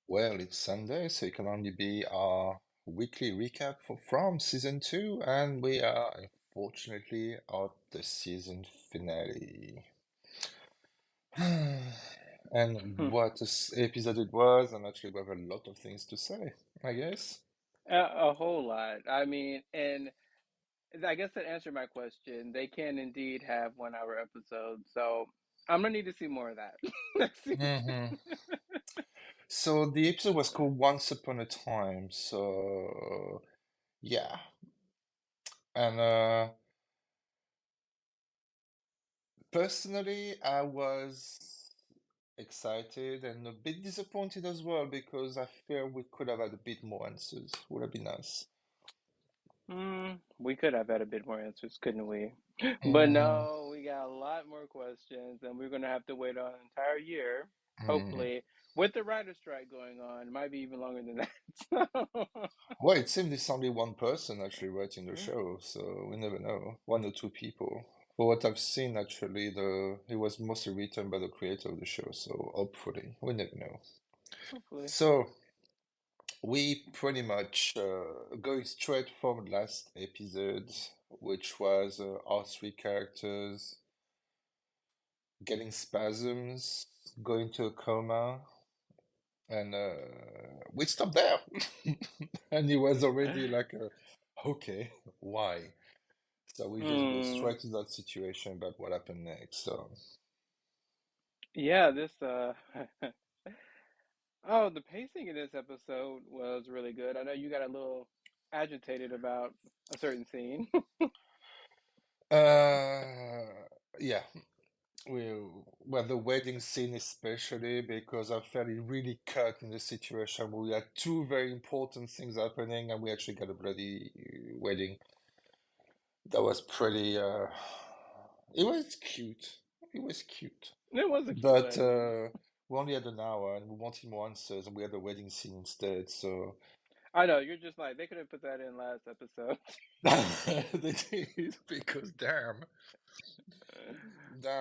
Well, it's Sunday, so it can only be our weekly recap from season two, and we are unfortunately at the season finale. And Hmm. what episode it was, and actually we have a lot of things to say, I guess. A whole lot. I mean, and I guess that answered my question. They can indeed have 1 hour episodes, so I'm gonna need to see more of that. Let's see. hmm So the episode was called Once Upon a Time, so yeah. And personally, I was excited and a bit disappointed as well because I feel we could have had a bit more answers. Would have been nice. We could have had a bit more answers, couldn't we? But hmm no, we got a lot more questions, and we're gonna have to wait on an entire year, hmm hopefully, with the writer strike going on. It might be even longer than that. Well, it seemed it's only one person actually writing the show, so we never know. One or two people. For what I've seen, actually, it was mostly written by the creator of the show, so hopefully, we never know. Hopefully. So we pretty much going straight from last episode, which was our three characters getting spasms, going to a coma, and we stopped there. And he was already like, okay, why? So we just go Hmm. straight to that situation about what happened next. So, Yeah, this Oh, the pacing in this episode was really good. I know you got a little agitated about a certain scene. yeah, we well the wedding scene especially because I felt it really cut in the situation where we had two very important things happening and we actually got a bloody wedding. That was pretty it was cute. It was cute. It was a cute But wedding. we only had an hour and we wanted more answers and we had a wedding scene instead, so I know, you're just like, they could have put that in last episode. they did because damn,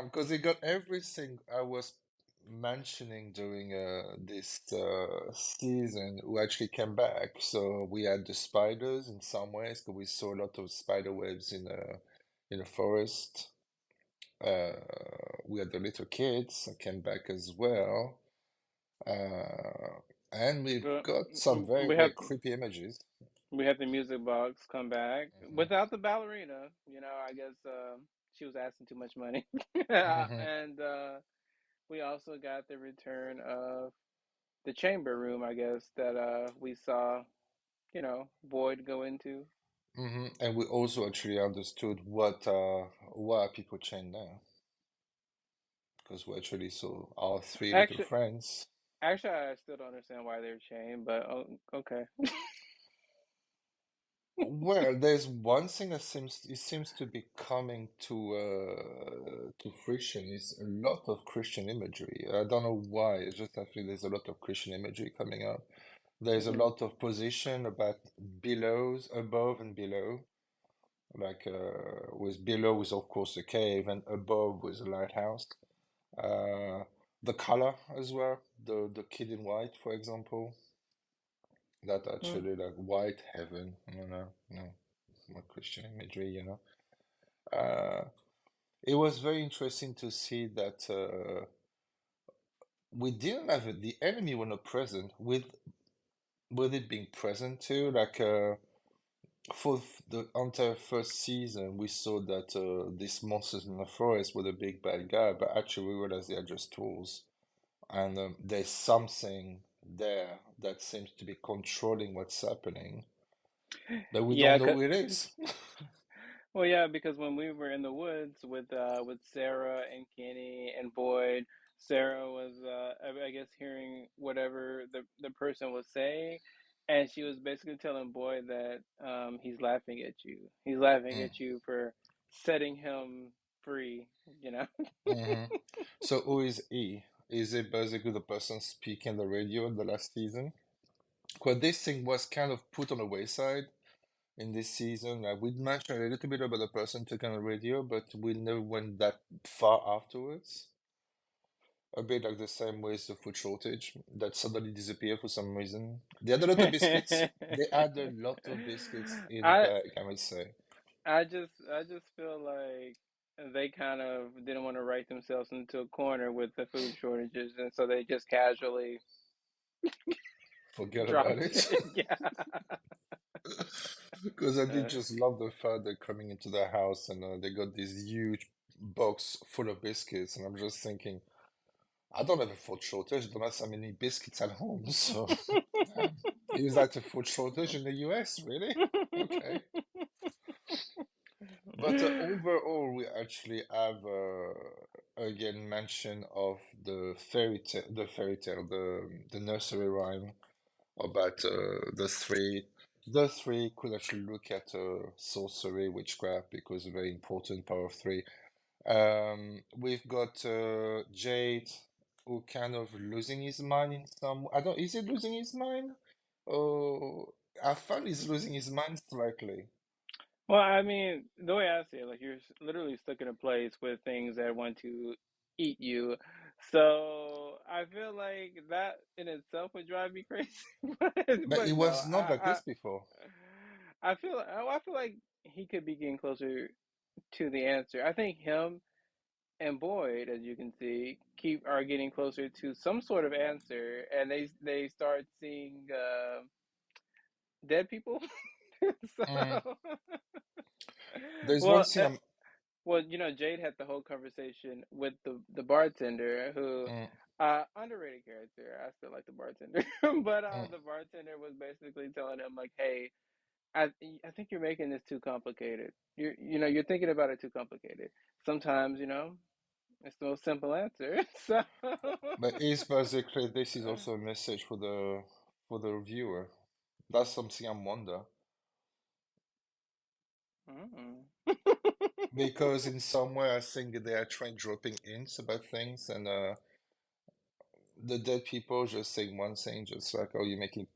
because they got everything I was mentioning during this season who actually came back. So we had the spiders in some ways, because we saw a lot of spider webs in a forest. Uh, we had the little kids that came back as well. Uh, and we've But got some very, we very have creepy images. we have the music box come back hmm without the ballerina. I guess she was asking too much money. hmm And we also got the return of the chamber room, I guess, that we saw, Boyd go into. And we also actually understood why people change now. Because we actually saw our three little Actually, friends. Actually, I still don't understand why they're chained, but okay. Well, there's one thing that seems to be coming to fruition is a lot of Christian imagery. I don't know why. It's just I feel there's a lot of Christian imagery coming up. There's a Hmm. lot of position about belows, above and below. Like with below was of course the cave, and above was the lighthouse. Uh, the color as well. The kid in white, for example. That Hmm. actually like white heaven, no, more Christian imagery, you know. Uh, it was very interesting to see that we didn't have it, the enemy were not present with it being present too. Like for the entire first season, we saw that these monsters in the forest were the big bad guy, but actually we realized they are just tools, and there's something there that seems to be controlling what's happening, but we don't Yeah, know who it is. well, yeah, because when we were in the woods with Sarah and Kenny and Boyd, Sarah was I guess hearing whatever the person was saying, and she was basically telling Boyd that he's laughing at you. He's laughing Mm. at you for setting him free, you know. hmm So who is he? Is it basically the person speaking the radio in the last season? Well, this thing was kind of put on the wayside in this season. We'd mentioned a little bit about the person talking on the radio, but we never went that far afterwards. a bit like the same way as the food shortage that suddenly disappeared for some reason. They had a lot of biscuits. They had a lot of biscuits in the I bag, I must say. I just feel like they kind of didn't want to write themselves into a corner with the food shortages, and so they just casually Forget about dropped it. it. Yeah. Because I did just love the fact that coming into their house and they got this huge box full of biscuits, and I'm just thinking, I don't have a food shortage, don't have so many biscuits at home, so is that a food shortage in the US, really? Okay. But overall, we actually have again mention of the nursery rhyme about the three could actually look at sorcery, witchcraft, because a very important power of three. We've got Jade, who kind of losing his mind in some. I don't. Is he losing his mind? Oh, I found he's losing his mind slightly. Well, I mean, the way I see it, like literally stuck in a place with things that want to eat you. So I feel like that in itself would drive me crazy. But, But it but no, was not like this before. I feel like he could be getting closer to the answer. I think him and Boyd, as you can see, keep are getting closer to some sort of answer, and they start seeing dead people. Mm. So, There's one well, thing I'm. well, Jade had the whole conversation with the bartender who Mm, underrated character. I still like the bartender. But mm. the bartender was basically telling him like, "Hey, I I think you're making this too complicated. You're thinking about it too complicated. Sometimes, it's the most simple answer." So But it's basically this is also a message for the viewer. That's something I'm wonder mm. because in some way I think they are trying dropping hints about things and the dead people just saying one thing, just like, oh, you're making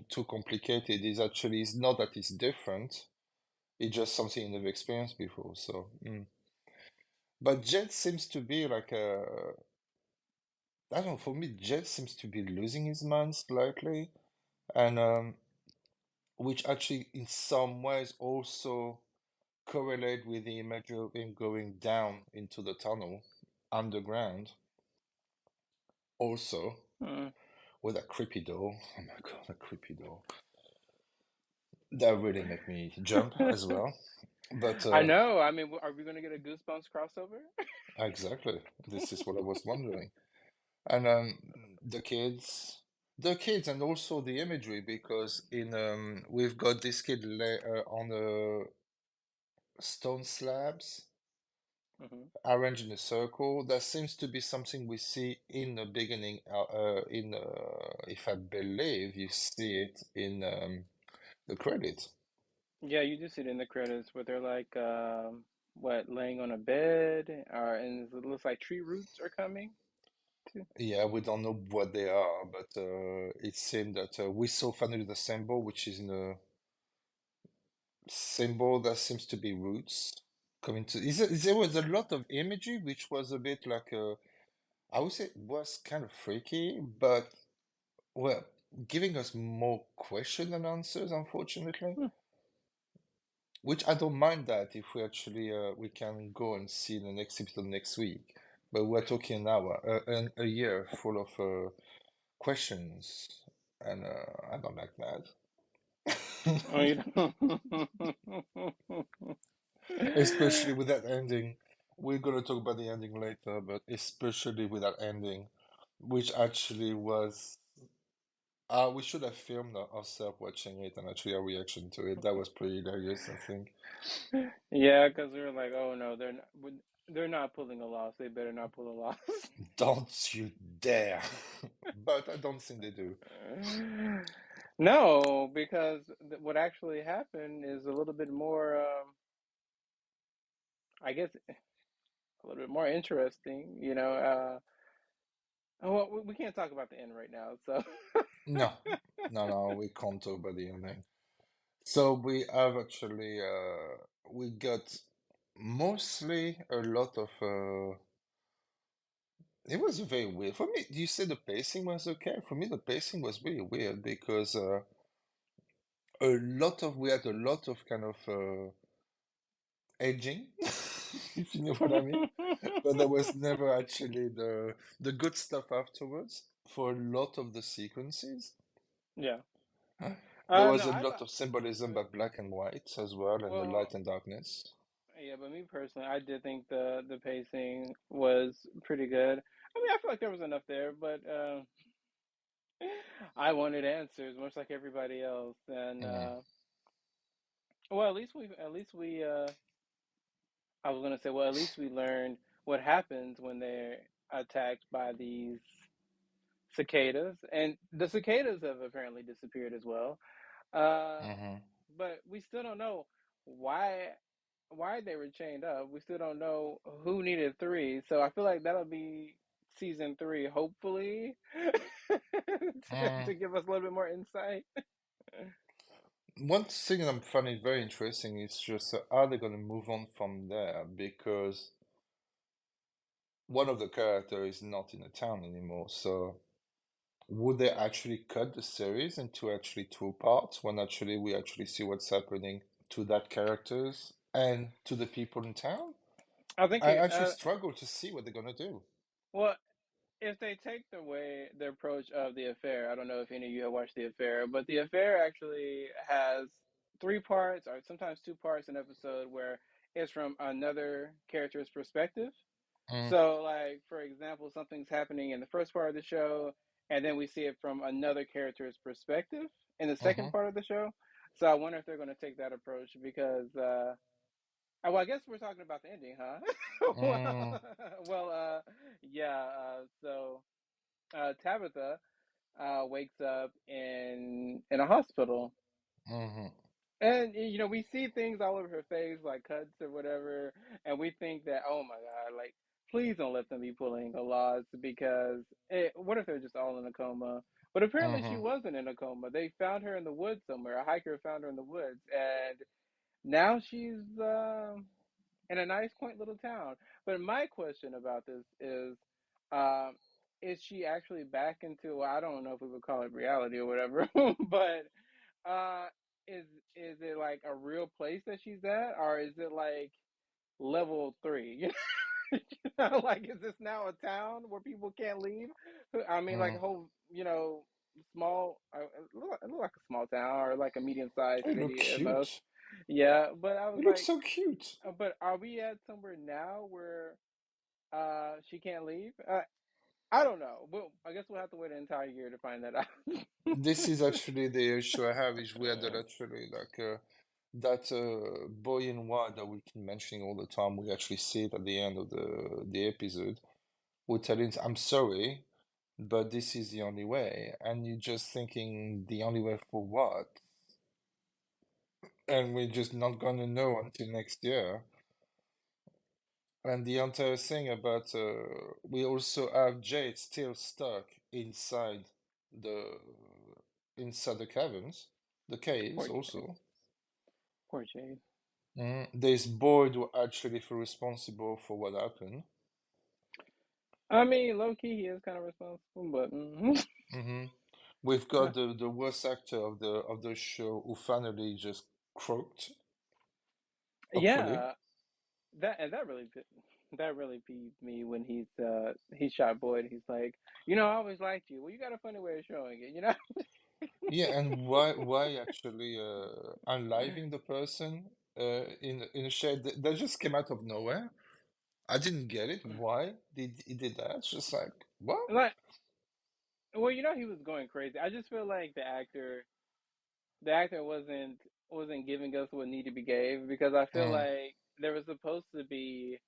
too complicated. Is actually it's not that it's different. It's just something they've experienced before. So, but Jet seems to be like a I don't know. For me, Jet seems to be losing his mind slightly, and which actually in some ways also correlate with the image of him going down into the tunnel underground. Also, Mm. with a creepy doll. Oh my god, a creepy doll. That really make me jump as well. But I know. I mean, are we gonna get a Goosebumps crossover? exactly, this is what I was wondering. And the kids, and also the imagery, because in we've got this kid on the stone slabs Hmm. arranged in a circle. That seems to be something we see in the beginning. In if I believe you see it in the credits. Yeah, you do see it in the credits where they're like, what, laying on a bed, or and it looks like tree roots are coming too. Yeah, we don't know what they are, but it seemed that we saw finally the symbol, which is in a symbol that seems to be roots coming to. There was a lot of imagery, which was a bit like I would say it was kind of freaky, but well, giving us more question than answers, unfortunately. Hmm. Which I don't mind that if we actually we can go and see the next episode next week. But we're talking an hour, a year full of questions, and I don't like that. Oh, you don't. Especially with that ending. We're gonna talk about the ending later, but especially with that ending, which actually was. We should have filmed ourselves watching it and actually our reaction to it. That was pretty hilarious, I think. Yeah, because they're like, oh no, they're not pulling a loss. They better not pull a loss. Don't you dare! But I don't think they do. No, because what actually happened is a little bit more, I guess, a little bit more interesting. Oh, well, we can't talk about the end right now, so. No, no, we can't talk about the ending. So we have actually we got mostly a lot of it was very weird. For me, you said the pacing was okay. For me, the pacing was really weird because we had a lot of kind of edging, if you know what I mean. But there was never actually the good stuff afterwards for a lot of the sequences. Yeah. There No, was a I lot thought. of symbolism about black and white as well, and the Well, light and darkness. yeah, but me personally, I did think the pacing was pretty good. I mean, I feel like there was enough there, but I wanted answers, much like everybody else. And Mm, well, at least we I was gonna say, well, at least we learned what happens when they're attacked by these cicadas, and the cicadas have apparently disappeared as well. Uh, hmm but we still don't know why they were chained up. We still don't know who needed three. So I feel like that'll be season three, hopefully, mm. to give us a little bit more insight. One thing I'm finding very interesting is just how they're going to move on from there because one of the characters is not in the town anymore. So would they actually cut the series into actually two parts when actually we actually see what's happening to that characters and to the people in town? I think I it. actually struggle to see what they're gonna do. Well, if they take the approach of the affair, I don't know if any of you have watched the affair, but the affair actually has three parts or sometimes two parts an episode where it's from another character's perspective. Mm, So, like for example, something's happening in the first part of the show, and then we see it from another character's perspective in the second mm-hmm, part of the show. So, I wonder if they're going to take that approach because, well, I guess we're talking about the ending, huh? mm, Well, yeah. Tabitha wakes up in a hospital, mm-hmm. and we see things all over her face, like cuts or whatever, and we think that, oh my God, like please don't let them be pulling a loss because what if they're just all in a coma? But apparently she Mm-hmm. wasn't in a coma. They found her in the woods somewhere. A hiker found her in the woods, and now she's in a nice, quaint little town. But my question about this um, is she actually back into? Well, I don't know if we would call it reality or whatever, but uh, is it like a real place that she's at, or is it like level three? Like is this now a town where people can't leave? I mean, like a Mm. whole, small, it look like a small town or like a medium-sized They look city at most. cute. Yeah, but I They was look like, so cute. but are we at somewhere now where she can't leave? I don't know. Well, I guess we'll have to wait an entire year to find that out. This is actually the issue I have is where that actually like that boy in white that we keep mentioning all the time. We actually see it at the end of the episode. We're telling, I'm sorry, but this is the only way, and you're just thinking the only way for what? And we're just not gonna know until next year. And the entire thing about we also have Jade still stuck the inside the caverns, the caves Poor Jade. also. Poor Jade. There's Boyd who actually feel responsible for what happened. I mean, low key, he is kind of responsible, but hmm We've got the worst actor of the show who finally just croaked, hopefully. yeah, that really peeved me when he shot Boyd. He's like, I always liked you. Well, you got a funny way of showing it. Yeah, and why actually unliving the person in a shed that just came out of nowhere? I didn't get it. Why did he did that? It's just like what? Like, well, he was going crazy. I just feel like the actor wasn't giving us what needed to be gave because I feel Mm, like there was supposed to be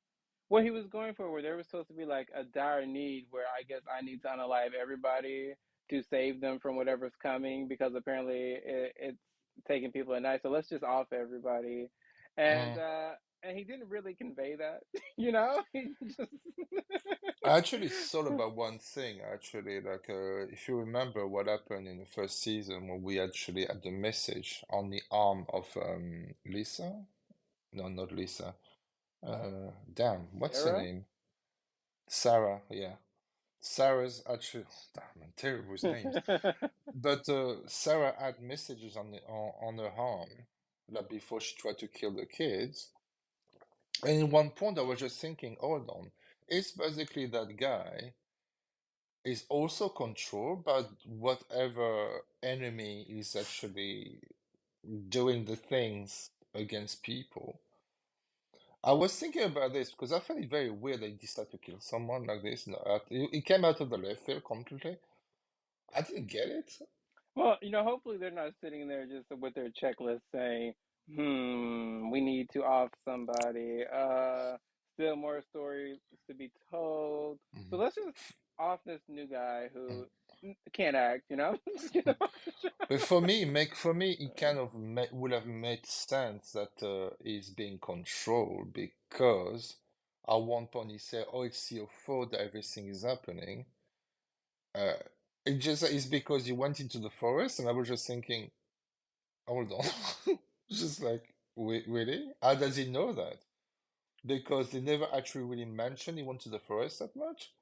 what he was going for, where there was supposed to be like a dire need where I guess I need to unalive everybody to save them from whatever's coming because apparently it's taking people at night. So let's just off everybody, and mm. uh, and he didn't really convey that, you know. He just I actually thought about one thing. Actually, like if you remember what happened in the first season when we actually had the message on the arm of Lisa. No, not Lisa. Damn, what's her Sarah. name? Sarah. Yeah. Sarah's actually, damn, I'm terrible with names. But Sarah had messages on her arm, like before she tried to kill the kids. And in one point, I was just thinking, hold on, it's basically that guy is also controlled by whatever enemy is actually doing the things against people. I was thinking about this because I find it very weird that he decided to kill someone like this. No, it came out of the left field completely. I didn't get it. Well, hopefully they're not sitting there just with their checklist saying, we need to off somebody. Still more stories to be told. So Mhm. let's just off this new guy who can't act, you know? But for me, it kind of would have made sense that he's being controlled because at one point he said, "Oh, it's your fault that everything is happening." Uh, it just is because he went into the forest, and I was just thinking, hold on, just like, wait, really? How does he know that? Because they never actually really mentioned he went to the forest that much.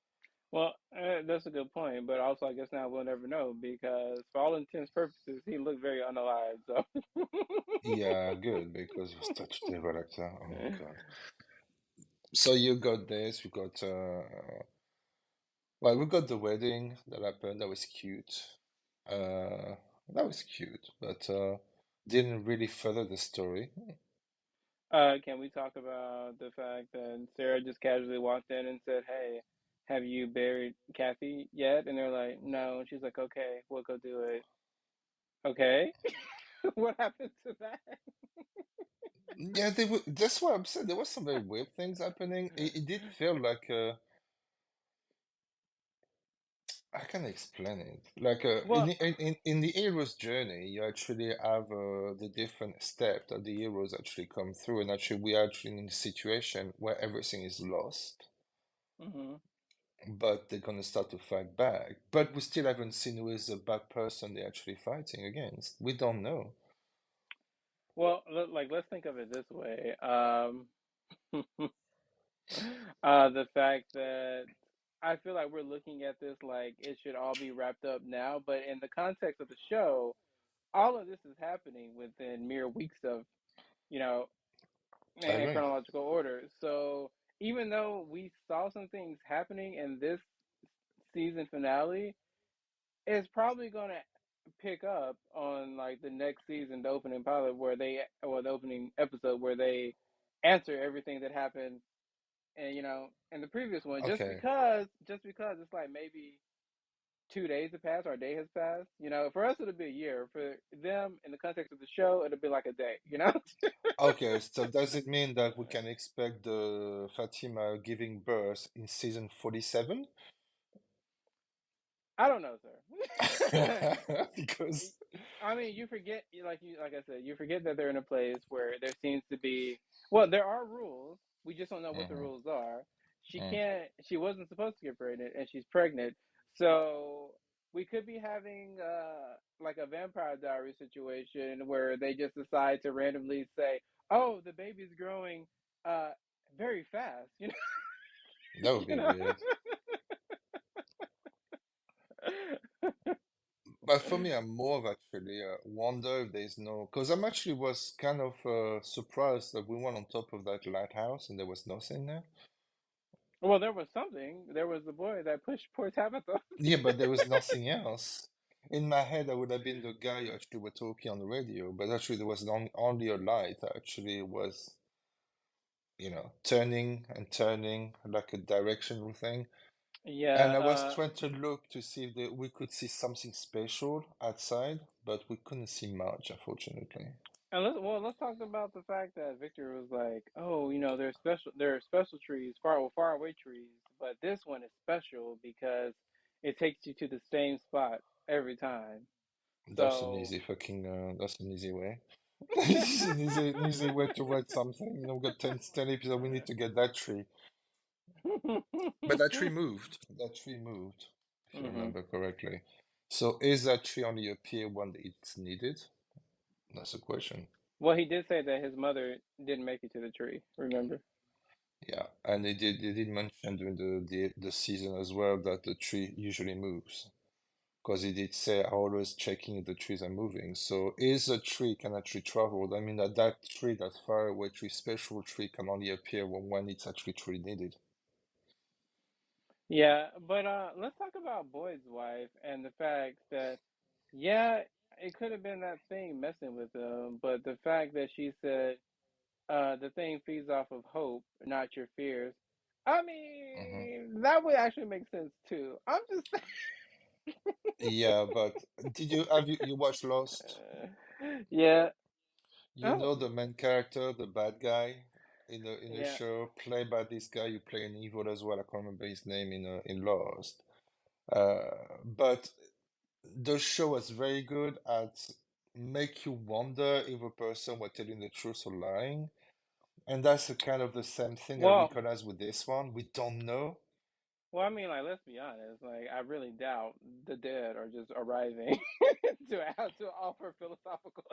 Well, that's a good point, but also I guess now we'll never know because for all intents purposes, he looked very unalive. So, Yeah, good because he was such a terrible actor. Oh my God. So you got this, you got well, we got the wedding that happened. That was cute. Uh, that was cute, but didn't really further the story. can we talk about the fact that Sarah just casually walked in and said, "Hey, have you buried Kathy yet?" And they're like, "No." And she's like, "Okay, we'll go do it." Okay, what happened to that? Yeah, they were. That's what I'm saying. There was some very weird things happening. It did feel like I can explain it. Like Well, in the hero's journey, you actually have the different steps that the heroes actually come through, and actually we are actually in a situation where everything is lost, hmm but they're gonna start to fight back. But we still haven't seen who is the bad person they're actually fighting against. We don't know. well, like let's think of it this way. The fact that I feel like we're looking at this like it should all be wrapped up now, but in the context of the show, all of this is happening within mere weeks of, you know, I in agree. chronological order. So even though we saw some things happening in this season finale, it's probably gonna pick up on like the next season, the opening pilot where they or the opening episode where they answer everything that happened and in the previous one Okay. just because it's like maybe 2 days have passed or a day has passed. For us it'll be a year. For them in the context of the show, it'll be like a day. Okay, so does it mean that we can expect the Fatima giving birth in season 47? I don't know, sir. Because I mean, you forget, like I said, you forget that they're in a place where there seems to be, well, there are rules. We just don't know what the Mhm, rules are. She mm. can't, she wasn't supposed to get pregnant, and she's pregnant. So we could be having like a Vampire Diary situation where they just decide to randomly say, "Oh, the baby's growing uh very fast," That would you be know. weird. But for me, I'm more of actually wonder if there's no, because I'm actually was kind of surprised that we went on top of that lighthouse and there was nothing there. Well, there was something. There was the boy that pushed poor Tabitha. Yeah, but there was nothing else. In my head, I would have been the guy you actually were talking on the radio, but actually there was only a light that actually was, turning and turning like a directional thing. And Yeah, I was trying to look to see if we could see something special outside, but we couldn't see much, unfortunately. and let's talk about the fact that Victor was like, oh, there are special trees, far away trees, but this one is special because it takes you to the same spot every time. That's an So, easy fucking, that's an easy way. It's an easy way to write something. We've got 10 episodes, we need to get that tree. But that tree moved. That tree moved, if you hmm remember correctly. So is that tree only appear when it's needed? That's the question. well, he did say that his mother didn't make it to the tree. Remember? Yeah, and they did mention during the season as well that the tree usually moves. Because he did say always checking if the trees are moving. So is a tree can actually travel. I mean that tree, that far away tree, special tree can only appear when it's actually truly needed. Yeah, but let's talk about Boyd's wife and the fact that yeah, it could have been that thing messing with him, but the fact that she said the thing feeds off of hope, not your fears. I Hmm. mean, that would actually make sense too. I'm just Yeah, but have you watched Lost? yeah. You Oh, know the main character, the bad guy in the yeah. show, played by this guy who play an evil as well. I can't remember his name in Lost. But the show was very good at make you wonder if a person were telling the truth or lying. And that's a kind of the same thing I Well, recognize with this one. We don't know. I mean, like, let's be honest. Like, I really doubt the dead are just arriving to offer philosophical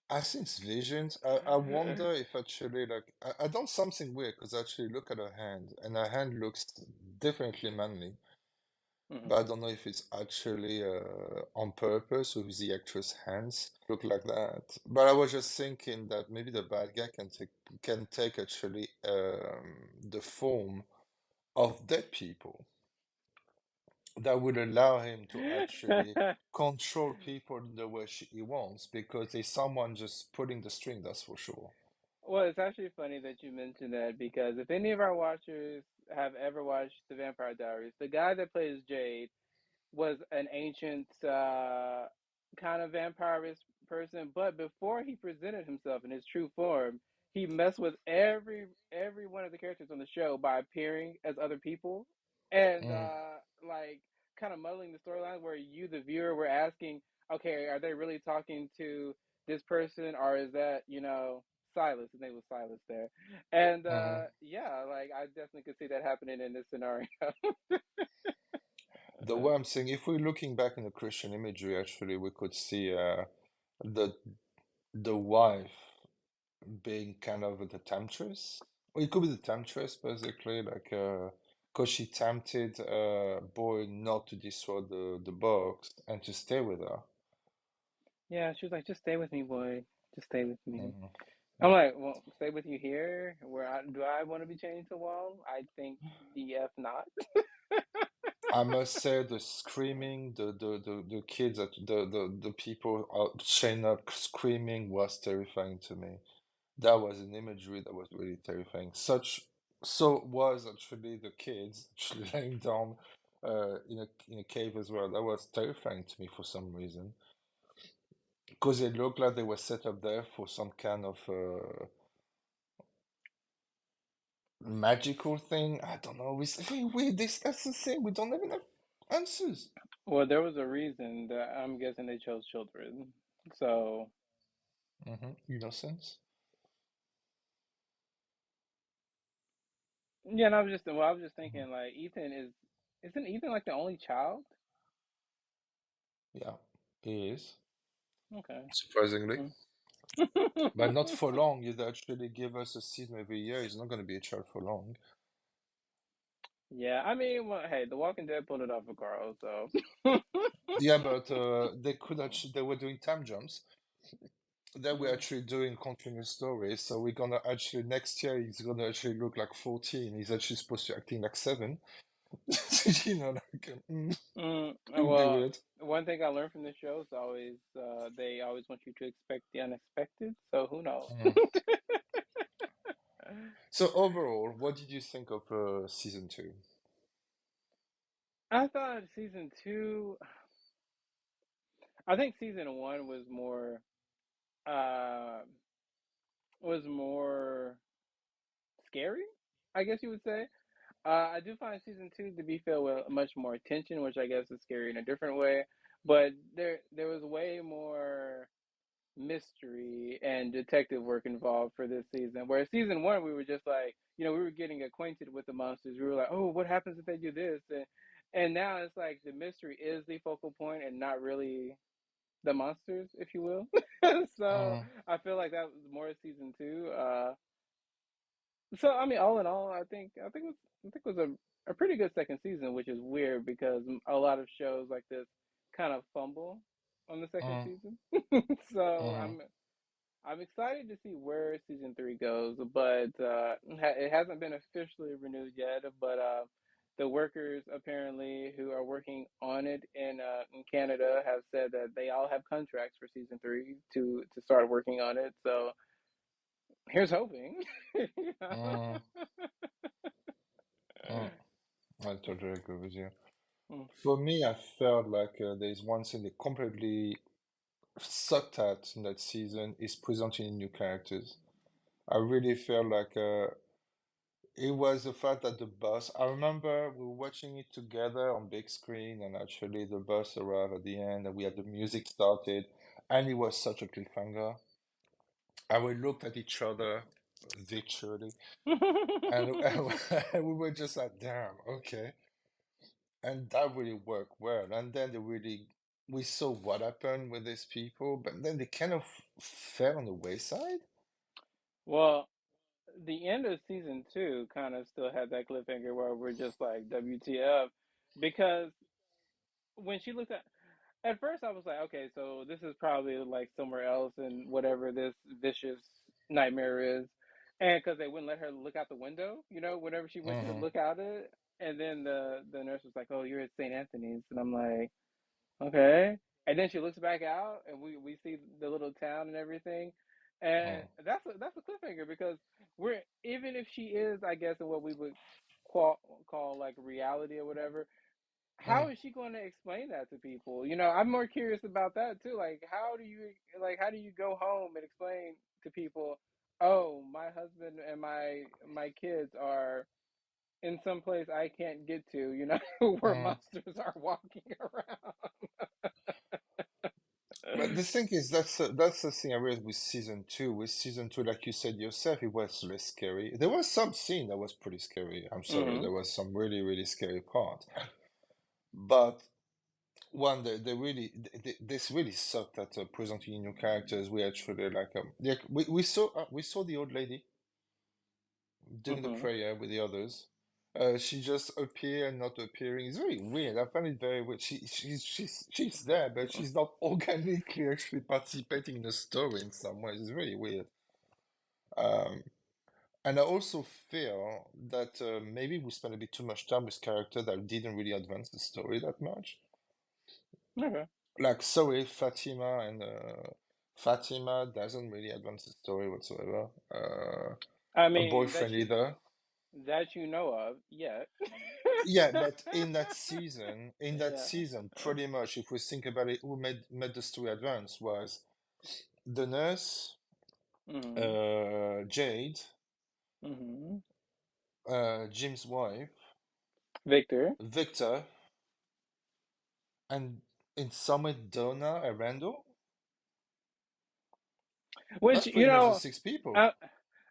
I think it's visions. I advice. wonder if actually, like, I done something weird because I actually look at her hand, and her hand looks definitely manly. Mhm. But I don't know if it's actually on purpose with the actress' hands look like that. But I was just thinking that maybe the bad guy can take actually the form of dead people that would allow him to actually control people in the way he wants because there's someone just pulling the string, that's for sure. Well, it's actually funny that you mentioned that because if any of our watchers have ever watched The Vampire Diaries, the guy that plays Jade was an ancient kind of vampirist person, but before he presented himself in his true form, he messed with every one of the characters on the show by appearing as other people and Mm, like kind of muddling the storyline where you, the viewer, were asking, okay, are they really talking to this person or is that Silas? His name was Silas there, and mhm. yeah, like I definitely could see that happening in this scenario. The way I'm saying, if we're looking back in the Christian imagery, actually, we could see the the wife being kind of the temptress. Or it could be the temptress, basically, like, because she tempted Boy not to destroy the box and to stay with her. Yeah, she was like, "Just stay with me, boy. Just stay with me." Mhm. I'm like, "Well, stay with you here? Where do I want to be chained to a wall? I think DF not." I must say the screaming, the kids, the people out chained up screaming was terrifying to me. That was an imagery that was really terrifying. So was actually the kids actually laying down in a cave as well. That was terrifying to me for some reason because it looked like they were set up there for some kind of magical thing. I don't know. It's very weird. That's the thing. We don't even have answers. Well, there was a reason that I'm guessing they chose children. So Innocence. yeah, and I was just Mhm. thinking like isn't Ethan like the only child? Yeah, he is. Okay. Surprisingly. Mm. But not for long. You'd actually give us a season every year. He's not going to be a child for long. Yeah, I mean, well, hey, The Walking Dead pulled it off for Carl, so Yeah, but they could actually, they were doing time jumps. Then we're actually doing continuous stories. So we're gonna actually, next year, he's gonna actually look like 14. He's actually supposed to be acting like 7. Like, it'll be Well, weird. one thing I learned from the show is always they always want you to expect the unexpected. So who knows? Mm. So overall, what did you think of season 2? I thought season two. I think season one uh was more scary. I guess you would say. I do find season two to be filled with much more tension, which I guess is scary in a different way. But there was way more mystery and detective work involved for this season. Whereas season one, we were just like, we were getting acquainted with the monsters. We were like, oh, what happens if they do this? And now it's like the mystery is the focal point and not really. the monsters, if you will. So mm, I feel like that was more season two. So I mean, all in all, I think it was a pretty good second season, which is weird because a lot of shows like this kind of fumble on the second mm, season. So mm, I'm excited to see where season three goes, but it hasn't been officially renewed yet. But the workers apparently who are working on it in Canada have said that they all have contracts for season three to start working on it. So here's hoping. You know? mm, mm. I totally agree with you. Mm, For me, I felt like there's one thing they completely sucked at in that season is presenting new characters. I really felt like it was the fact that the bus, I remember we were watching it together on big screen, and actually the bus arrived at the end, and we had the music started, and it was such a cliffhanger. And we looked at each other virtually, and, and we were just like, damn, okay. And that really worked well. And then we saw what happened with these people, but then they kind of fell on the wayside. Well, the end of season two kind of still had that cliffhanger where we're just like WTF, because when she looked at first I was like, okay, so this is probably like somewhere else in whatever this vicious nightmare is, and because they wouldn't let her look out the window, whenever she went to Hmm. look out it, and then the nurse was like, oh, you're at St. Anthony's, and I'm like, okay. And then she looks back out, and we see the little town and everything, and Mm, that's a cliffhanger because we're even if she is, I guess, in what we would call like reality or whatever. How mm, is she going to explain that to people? I'm more curious about that too. Like, how do you go home and explain to people, oh, my husband and my kids are in some place I can't get to, where mm. monsters are walking around. But the thing is, that's the thing I realized with season two. With season two, like you said yourself, it was less scary. There was some scene that was pretty scary. I'm sorry, Hmm. there was some really, really scary part. But one, they really, this really sucked at presenting new characters. We actually like we saw the old lady doing the Hmm. prayer with the others. She just appear and not appearing. It's very weird. I find it very weird. She's there, but she's not organically actually participating in the story in some ways. It's very weird. Um, and I also feel that maybe we spent a bit too much time with characters that didn't really advance the story that much. Okay. Like, sorry, Fatima doesn't really advance the story whatsoever. I A mean boyfriend either. that you know of, yeah. Yeah, but in that Yeah. season, pretty much, if we think about it, who made the story advance was the nurse, Hmm. Jade, Hmm. Jim's wife, Victor, Victor, and in some way Donna and Randall. which That's pretty much the six people. I,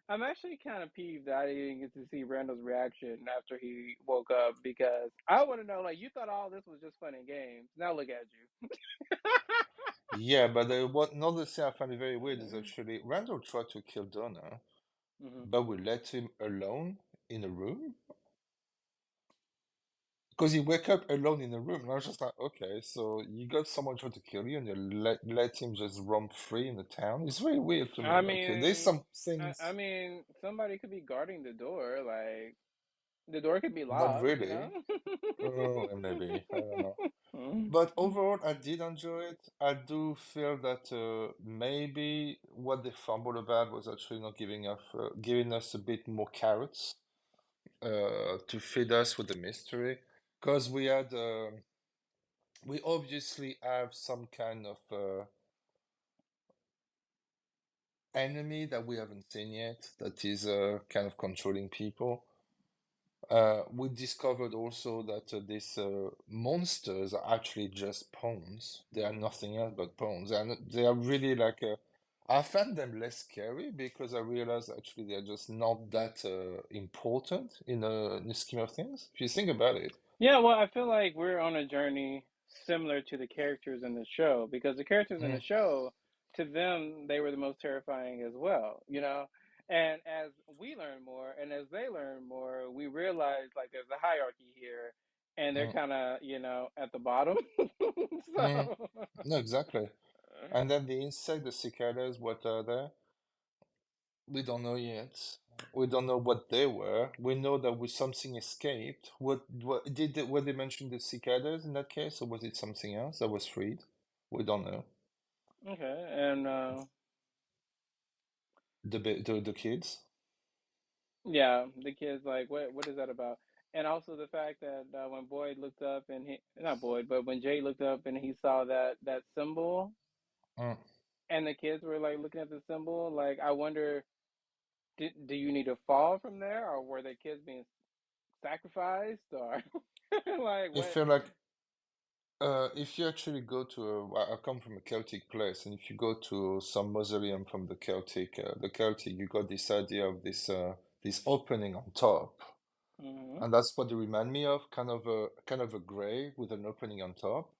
I'm actually kind of peeved that I didn't get to see Randall's reaction after he woke up because I want to know, like, you thought all this was just fun and games. Now look at you. Yeah, but what another thing I find very weird is actually Randall tried to kill Donna, Hmm. but we let him alone in a room. Because he wake up alone in a room, and I was just like, okay, so you got someone trying to kill you, and you let him just roam free in the town. It's very weird to me. I Like, there's mean, some I things, mean, somebody could be guarding the door. Like, the door could be not locked. really. Oh, maybe I don't know. Mhm. But overall, I did enjoy it. I do feel that maybe what they fumbled about was actually not giving us a bit more carrots to feed us with the mystery, because we obviously have some kind of enemy that we haven't seen yet that is kind of controlling people. We discovered also that these monsters are actually just pawns. They are nothing else but pawns. And they are really like I found them less scary because I realized actually they're just not that important in the scheme of things. If you think about it. Yeah, well, I feel like we're on a journey similar to the characters in the show, because the characters in the Mm, show, to them, they were the most terrifying as well, you know? And as we learn more and as they learn more, we realize like there's a hierarchy here and they're mm, kind of, at the bottom. mm. So, No, exactly. And then the insect, the cicadas, what are they? We don't know yet. We don't know what they were. We know that something escaped. Were they mention the cicadas in that case, or was it something else that was freed? We don't know. okay. And The kids. yeah, the kids like, what is that about? And also the fact that when Boyd looked up and he, not Boyd, but when Jay looked up and he saw that symbol, Mm. and the kids were like looking at the symbol, like I wonder, do you need to fall from there, or were the kids being sacrificed, or like I what? feel like if you actually go to I come from a Celtic place, and if you go to some mausoleum from the Celtic, you got this idea of this opening on top. Mm-hmm. And that's what they remind me of, kind of a gray with an opening on top.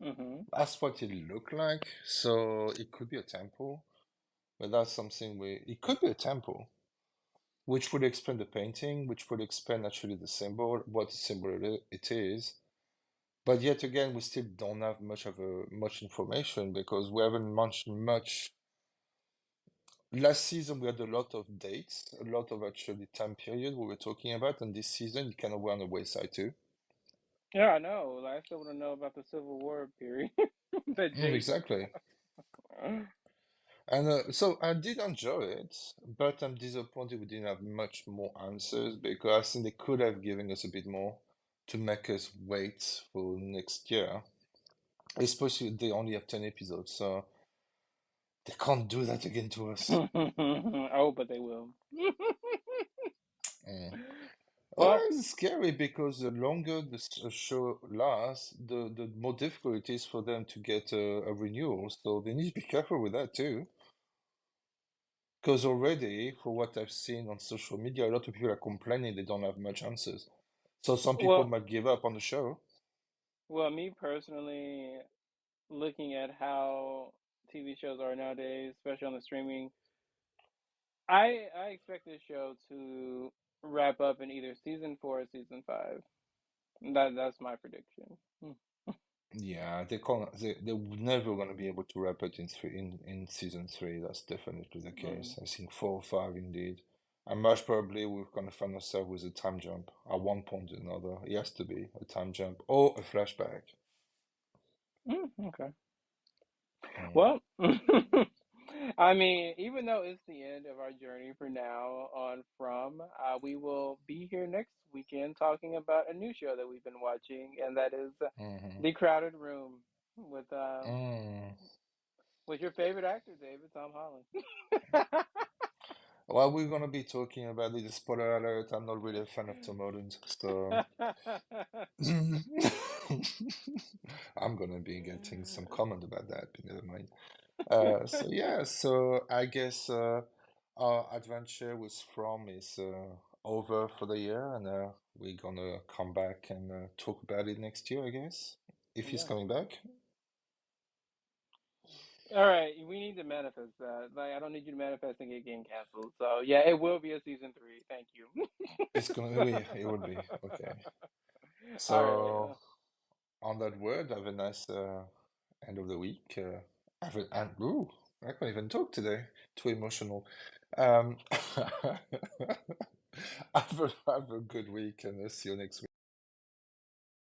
Mm-hmm. That's what it looked like. So it could be a temple, but that's something it could be a temple, which would explain the painting, which would explain actually the symbol, what symbol it is. But yet again, we still don't have much information because we haven't mentioned much. Last season we had a lot of dates, a lot of actually time period we were talking about, and this season it kind of went on the wayside too. Yeah, I know. Like, I still want to know about the Civil War period that Jay just Exactly. And so I did enjoy it, but I'm disappointed we didn't have much more answers because I think they could have given us a bit more to make us wait for next year. Especially they only have 10 episodes, so they can't do that again to us. Oh, but they will. Mm. Well, Well, it's scary because the longer the show lasts, the more difficult it is for them to get a renewal. So they need to be careful with that too. Because already, for what I've seen on social media, a lot of people are complaining they don't have much answers. So some people well, might give up on the show. me personally, looking at how TV shows are nowadays, especially on the streaming, I expect this show to wrap up in either season 4 or season 5. That's my prediction. Yeah, they can't. They're never gonna be able to wrap it in season three. That's definitely the Mm. case. I think 4 or 5 indeed. And most probably we're gonna find ourselves with a time jump at one point or another. It has to be a time jump or a flashback. Okay. Mm. Well, I mean, even though it's the end of our journey for now on From, we will be here next weekend talking about a new show that we've been watching, and that is Hmm. The Crowded Room Mm. with your favorite actor, David Tom Holland. Well, we're gonna be talking about it. Spoiler alert, I'm not really a fan of Tom Holland, so I'm gonna be getting some comment about that, but never mind. So yeah, so I guess our adventure with From is over for the year, and we're gonna come back and talk about it next year, I guess, if he's Yeah. coming back. All right, we need to manifest that. Like, I don't need you to manifest and get getting canceled. So yeah, it will be a season 3. Thank you. It's gonna be, it will be okay. All right. So on that word, have a nice end of the week. Ooh, I can't even talk today. Too emotional. Um, have a good week, and see you next week.